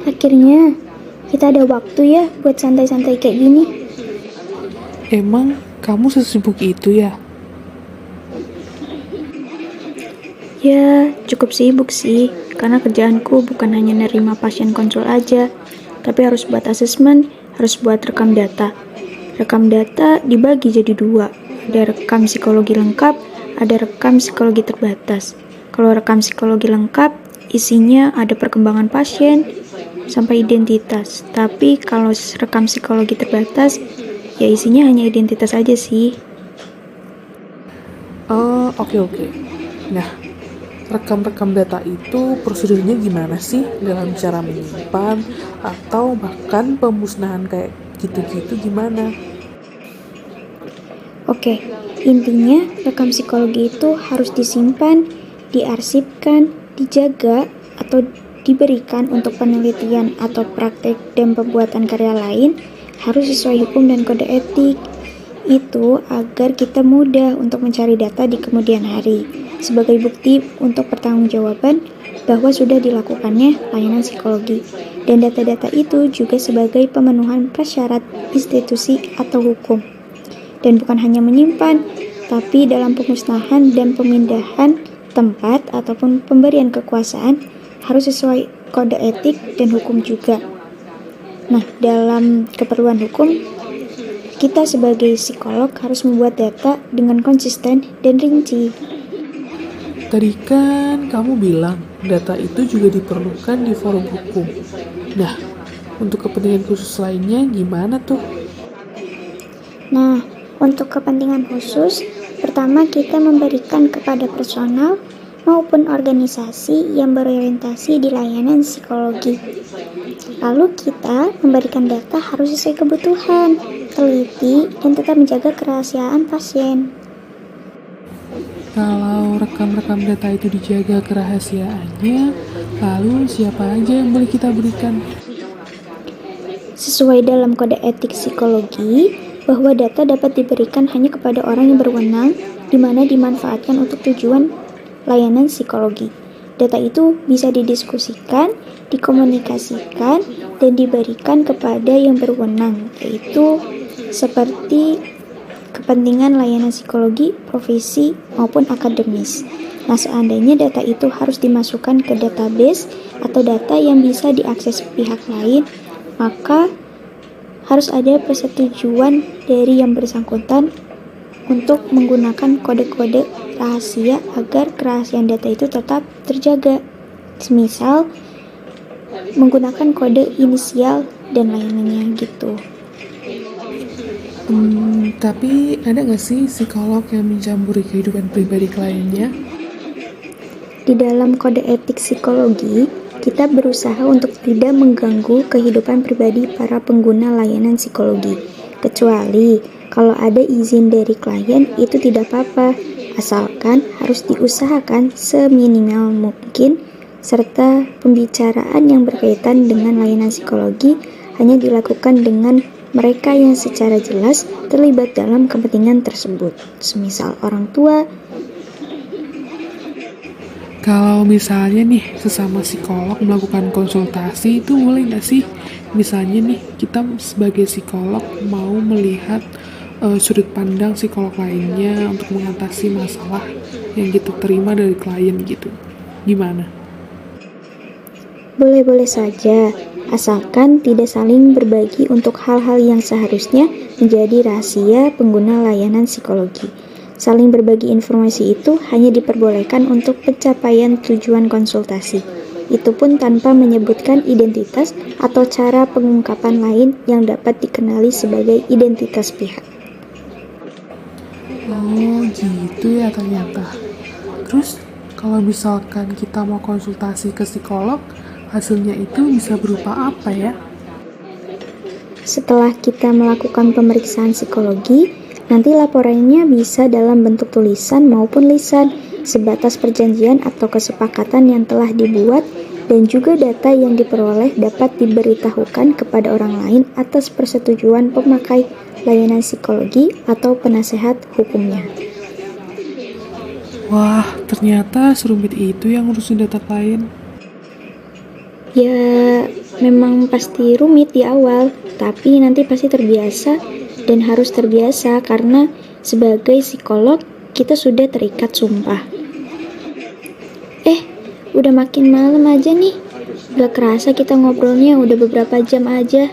Akhirnya, kita ada waktu ya buat santai-santai kayak gini. Emang kamu sesibuk itu ya? Ya, cukup sibuk sih, karena kerjaanku bukan hanya nerima pasien konsul aja, tapi harus buat asesmen, harus buat rekam data. Rekam data dibagi jadi dua, ada rekam psikologi lengkap, ada rekam psikologi terbatas. Kalau rekam psikologi lengkap, isinya ada perkembangan pasien sampai identitas. Tapi kalau rekam psikologi terbatas, ya isinya hanya identitas aja sih. Oke. Nah, rekam-rekam data itu prosedurnya gimana sih dalam cara menyimpan atau bahkan pemusnahan kayak gitu-gitu gimana? Oke, intinya rekam psikologi itu harus disimpan, diarsipkan, dijaga, atau diberikan untuk penelitian atau praktek dan pembuatan karya lain harus sesuai hukum dan kode etik. Itu agar kita mudah untuk mencari data di kemudian hari, sebagai bukti untuk pertanggungjawaban bahwa sudah dilakukannya layanan psikologi. Dan data-data itu juga sebagai pemenuhan prasyarat institusi atau hukum. Dan bukan hanya menyimpan, tapi dalam pemusnahan dan pemindahan tempat ataupun pemberian kekuasaan harus sesuai kode etik dan hukum juga. Nah, dalam keperluan hukum, kita sebagai psikolog harus membuat data dengan konsisten dan rinci. Tadi kan kamu bilang data itu juga diperlukan di forum hukum. Nah, untuk kepentingan khusus lainnya gimana tuh? Nah, untuk kepentingan khusus, pertama kita memberikan kepada personal maupun organisasi yang berorientasi di layanan psikologi. Lalu kita memberikan data harus sesuai kebutuhan, teliti, dan tetap menjaga kerahasiaan pasien. Kalau rekam-rekam data itu dijaga kerahasiaannya, lalu siapa aja yang boleh kita berikan? Sesuai dalam kode etik psikologi, bahwa data dapat diberikan hanya kepada orang yang berwenang, di mana dimanfaatkan untuk tujuan layanan psikologi. Data itu bisa didiskusikan, dikomunikasikan, dan diberikan kepada yang berwenang, yaitu seperti kepentingan layanan psikologi, profesi, maupun akademis. Nah, seandainya data itu harus dimasukkan ke database atau data yang bisa diakses pihak lain, maka harus ada persetujuan dari yang bersangkutan untuk menggunakan kode-kode rahasia agar kerahasiaan data itu tetap terjaga. Semisal menggunakan kode inisial dan lainnya gitu. Tapi ada nggak sih psikolog yang mencampuri kehidupan pribadi kliennya? Di dalam kode etik psikologi, kita berusaha untuk tidak mengganggu kehidupan pribadi para pengguna layanan psikologi. Kecuali kalau ada izin dari klien itu tidak apa-apa, asalkan harus diusahakan seminimal mungkin serta pembicaraan yang berkaitan dengan layanan psikologi hanya dilakukan dengan mereka yang secara jelas terlibat dalam kepentingan tersebut, semisal orang tua. Kalau misalnya nih sesama psikolog melakukan konsultasi itu boleh nggak sih? Misalnya nih kita sebagai psikolog mau melihat sudut pandang psikolog lainnya untuk mengatasi masalah yang kita terima dari klien gitu. Gimana? Boleh-boleh saja, asalkan tidak saling berbagi untuk hal-hal yang seharusnya menjadi rahasia pengguna layanan psikologi. Saling berbagi informasi itu hanya diperbolehkan untuk pencapaian tujuan konsultasi. Itu pun tanpa menyebutkan identitas atau cara pengungkapan lain yang dapat dikenali sebagai identitas pihak. Oh gitu ya ternyata. Terus kalau misalkan kita mau konsultasi ke psikolog, hasilnya itu bisa berupa apa ya? Setelah kita melakukan pemeriksaan psikologi, nanti laporannya bisa dalam bentuk tulisan maupun lisan, sebatas perjanjian atau kesepakatan yang telah dibuat, dan juga data yang diperoleh dapat diberitahukan kepada orang lain atas persetujuan pemakai layanan psikologi atau penasehat hukumnya. Wah, ternyata serumit itu yang ngurusin data klien. Ya, memang pasti rumit di awal, tapi nanti pasti terbiasa dan harus terbiasa karena sebagai psikolog kita sudah terikat sumpah. Udah makin malam aja nih. Gak kerasa kita ngobrolnya udah beberapa jam aja.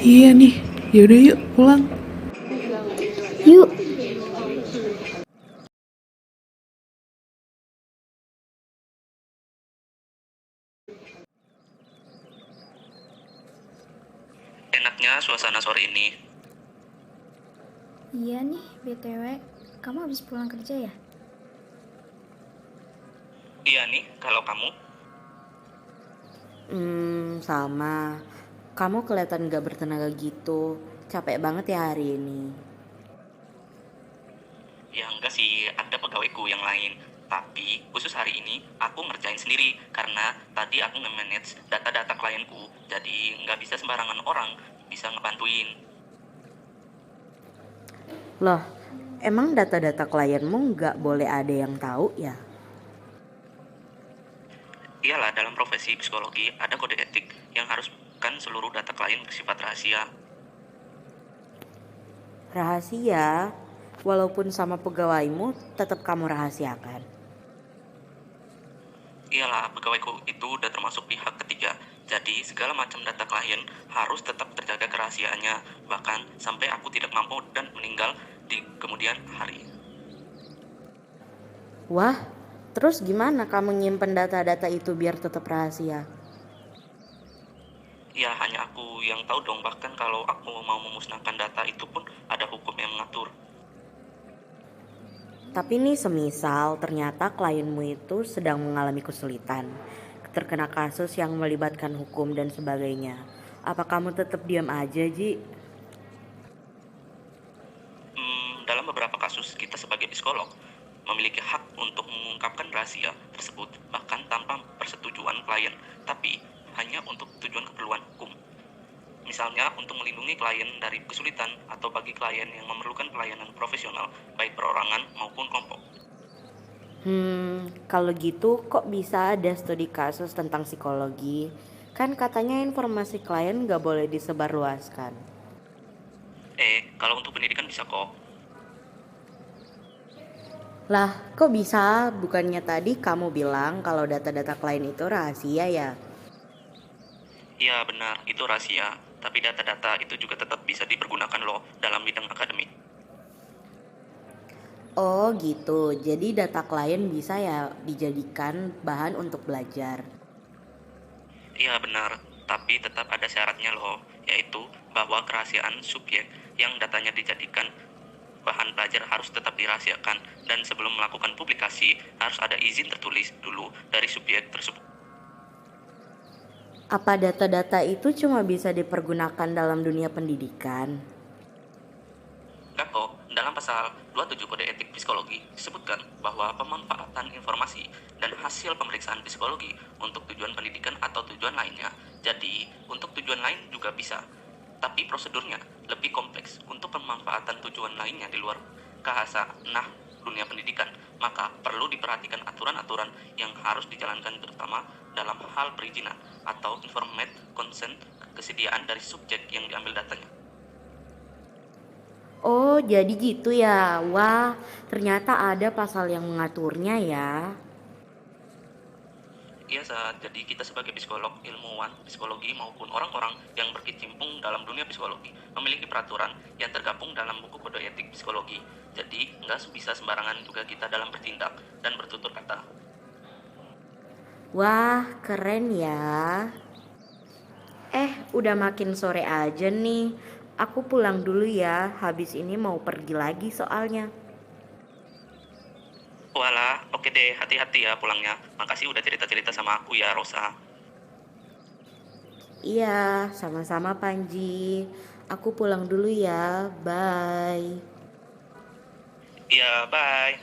Iya nih, yaudah yuk pulang. Yuk, Enaknya suasana sore ini. iya nih, BTW. Kamu habis pulang kerja ya? Iya nih, kalau kamu? Sama. Kamu kelihatan gak bertenaga gitu. Capek banget ya hari ini. Ya enggak sih, ada pegawaiku yang lain. Tapi khusus hari ini aku ngerjain sendiri karena tadi aku nge-manage data-data klienku. Jadi nggak bisa sembarangan orang bisa ngebantuin. Loh, emang data-data klienmu gak boleh ada yang tahu ya? Iyalah, dalam profesi psikologi ada kode etik yang harus kan seluruh data klien bersifat rahasia. Rahasia, walaupun sama pegawaimu tetap kamu rahasiakan. Iyalah, pegawaiku itu udah termasuk pihak ketiga. Jadi segala macam data klien harus tetap terjaga kerahasiaannya, bahkan sampai aku tidak mampu dan meninggal di kemudian hari. Wah, terus gimana kamu nyimpen data-data itu biar tetap rahasia? Ya hanya aku yang tahu dong, bahkan kalau aku mau memusnahkan data itu pun ada hukum yang mengatur. Tapi nih semisal ternyata klienmu itu sedang mengalami kesulitan, terkena kasus yang melibatkan hukum dan sebagainya. Apa kamu tetap diam aja, Ji? Dalam beberapa kasus kita sebagai psikolog memiliki hak untuk mengungkapkan rahasia tersebut bahkan tanpa persetujuan klien, tapi hanya untuk tujuan keperluan hukum. Misalnya untuk melindungi klien dari kesulitan atau bagi klien yang memerlukan pelayanan profesional baik perorangan maupun kelompok. Kalau gitu kok bisa ada studi kasus tentang psikologi? Kan katanya informasi klien gak boleh disebarluaskan. Kalau untuk pendidikan bisa kok. Lah, kok bisa? Bukannya tadi kamu bilang kalau data-data klien itu rahasia ya? Iya benar, itu rahasia. Tapi data-data itu juga tetap bisa dipergunakan loh dalam bidang akademik. Oh gitu, jadi data klien bisa ya dijadikan bahan untuk belajar. Iya benar, tapi tetap ada syaratnya loh, yaitu bahwa kerahasiaan subjek yang datanya dijadikan bahan belajar harus tetap dirahasiakan dan sebelum melakukan publikasi harus ada izin tertulis dulu dari subjek tersebut. Apa data-data itu cuma bisa dipergunakan dalam dunia pendidikan? Enggak kok, dalam pasal 27 Kode Etik Psikologi disebutkan bahwa pemanfaatan informasi dan hasil pemeriksaan psikologi untuk tujuan pendidikan atau tujuan lainnya. Jadi, untuk tujuan lain juga bisa. Tapi prosedurnya lebih kompleks. Untuk pemanfaatan tujuan lainnya di luar kahasa dunia pendidikan, maka perlu diperhatikan aturan-aturan yang harus dijalankan terutama dalam hal perizinan atau informed consent, kesediaan dari subjek yang diambil datanya. Oh jadi gitu ya. Wah, ternyata ada pasal yang mengaturnya ya. Iya, jadi kita sebagai psikolog, ilmuwan psikologi maupun orang-orang yang berkecimpung dalam dunia psikologi memiliki peraturan yang tergabung dalam buku kode etik psikologi. Jadi nggak bisa sembarangan juga kita dalam bertindak dan bertutur kata. Wah, keren ya. Udah makin sore aja nih. Aku pulang dulu ya. Habis ini mau pergi lagi soalnya. Walah, oke deh, hati-hati ya pulangnya. Makasih udah cerita-cerita sama aku ya, Rosa. Iya, sama-sama Panji. Aku pulang dulu ya. Bye. Iya, bye.